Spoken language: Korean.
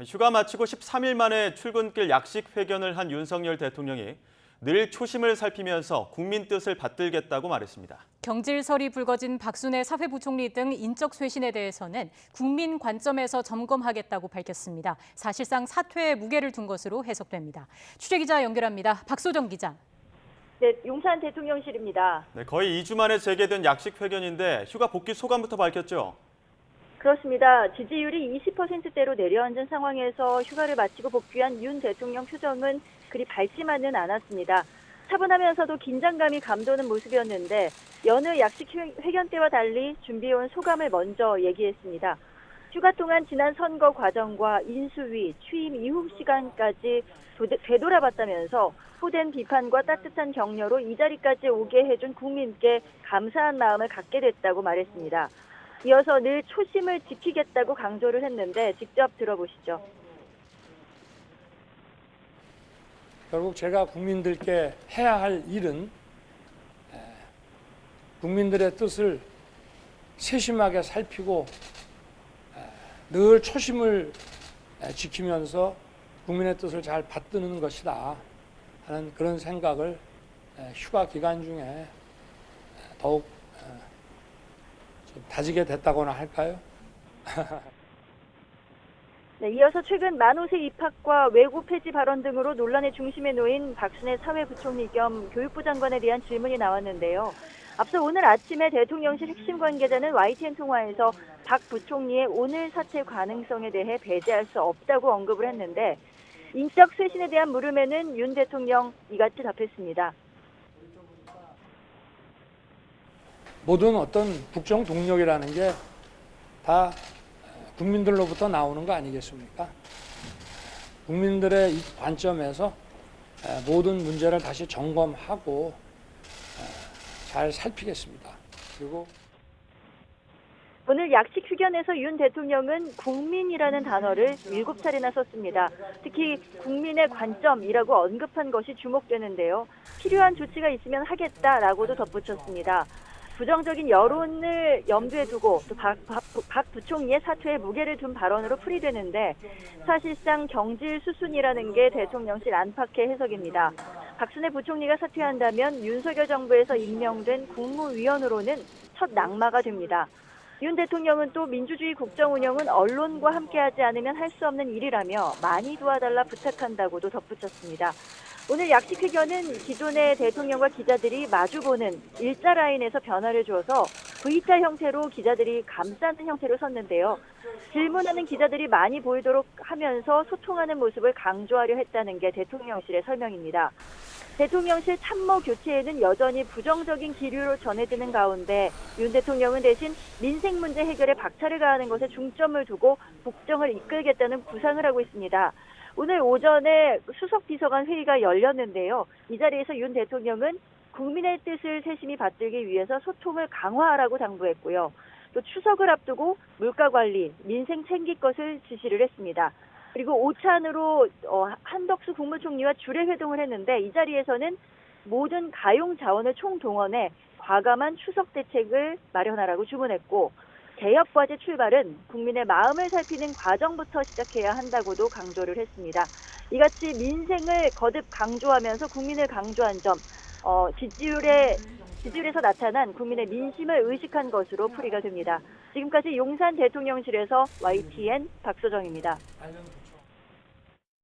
휴가 마치고 13일 만에 출근길 약식 회견을 한 윤석열 대통령이 늘 초심을 살피면서 국민 뜻을 받들겠다고 말했습니다. 경질설이 불거진 박순애 사회부총리 등 인적 쇄신에 대해서는 국민 관점에서 점검하겠다고 밝혔습니다. 사실상 사퇴에 무게를 둔 것으로 해석됩니다. 취재기자 연결합니다. 박소정 기자. 네, 용산 대통령실입니다. 네, 거의 2주 만에 재개된 약식 회견인데 휴가 복귀 소감부터 밝혔죠. 그렇습니다. 지지율이 20%대로 내려앉은 상황에서 휴가를 마치고 복귀한 윤 대통령 표정은 그리 밝지만은 않았습니다. 차분하면서도 긴장감이 감도는 모습이었는데 여느 약식 회견 때와 달리 준비해온 소감을 먼저 얘기했습니다. 휴가 동안 지난 선거 과정과 인수위, 취임 이후 시간까지 되돌아봤다면서 후된 비판과 따뜻한 격려로 이 자리까지 오게 해준 국민께 감사한 마음을 갖게 됐다고 말했습니다. 이어서 늘 초심을 지키겠다고 강조를 했는데 직접 들어보시죠. 결국 제가 국민들께 해야 할 일은 국민들의 뜻을 세심하게 살피고 늘 초심을 지키면서 국민의 뜻을 잘 받드는 것이다 하는 그런 생각을 휴가 기간 중에 더욱 좀 다지게 됐다고나 할까요? 네, 이어서 최근 만호세 입학과 외고 폐지 발언 등으로 논란의 중심에 놓인 박순애 사회부총리 겸 교육부 장관에 대한 질문이 나왔는데요. 앞서 오늘 아침에 대통령실 핵심 관계자는 YTN 통화에서 박 부총리의 오늘 사퇴 가능성에 대해 배제할 수 없다고 언급을 했는데 인적 쇄신에 대한 물음에는 윤 대통령 이같이 답했습니다. 모든 어떤 국정 동력이라는 게 다 국민들로부터 나오는 거 아니겠습니까? 국민들의 이 관점에서 모든 문제를 다시 점검하고 잘 살피겠습니다. 그리고 오늘 약식 휴견에서 윤 대통령은 국민이라는 단어를 7차례나 썼습니다. 특히 국민의 관점이라고 언급한 것이 주목되는데요. 필요한 조치가 있으면 하겠다라고도 덧붙였습니다. 부정적인 여론을 염두에 두고 또 박 부총리의 사퇴에 무게를 둔 발언으로 풀이되는데 사실상 경질 수순이라는 게 대통령실 안팎의 해석입니다. 박순애 부총리가 사퇴한다면 윤석열 정부에서 임명된 국무위원으로는 첫 낙마가 됩니다. 윤 대통령은 또 민주주의 국정 운영은 언론과 함께하지 않으면 할 수 없는 일이라며 많이 도와달라 부탁한다고도 덧붙였습니다. 오늘 약식 회견은 기존의 대통령과 기자들이 마주보는 일자 라인에서 변화를 주어서 V자 형태로 기자들이 감싸는 형태로 섰는데요. 질문하는 기자들이 많이 보이도록 하면서 소통하는 모습을 강조하려 했다는 게 대통령실의 설명입니다. 대통령실 참모 교체에는 여전히 부정적인 기류로 전해지는 가운데 윤 대통령은 대신 민생 문제 해결에 박차를 가하는 것에 중점을 두고 국정을 이끌겠다는 구상을 하고 있습니다. 오늘 오전에 수석 비서관 회의가 열렸는데요. 이 자리에서 윤 대통령은 국민의 뜻을 세심히 받들기 위해서 소통을 강화하라고 당부했고요. 또 추석을 앞두고 물가 관리, 민생 챙길 것을 지시를 했습니다. 그리고 오찬으로 한덕수 국무총리와 주례 회동을 했는데 이 자리에서는 모든 가용 자원을 총동원해 과감한 추석 대책을 마련하라고 주문했고 개혁과제 출발은 국민의 마음을 살피는 과정부터 시작해야 한다고도 강조를 했습니다. 이같이 민생을 거듭 강조하면서 국민을 강조한 점, 지지율에서 나타난 국민의 민심을 의식한 것으로 풀이가 됩니다. 지금까지 용산 대통령실에서 YTN 박소정입니다.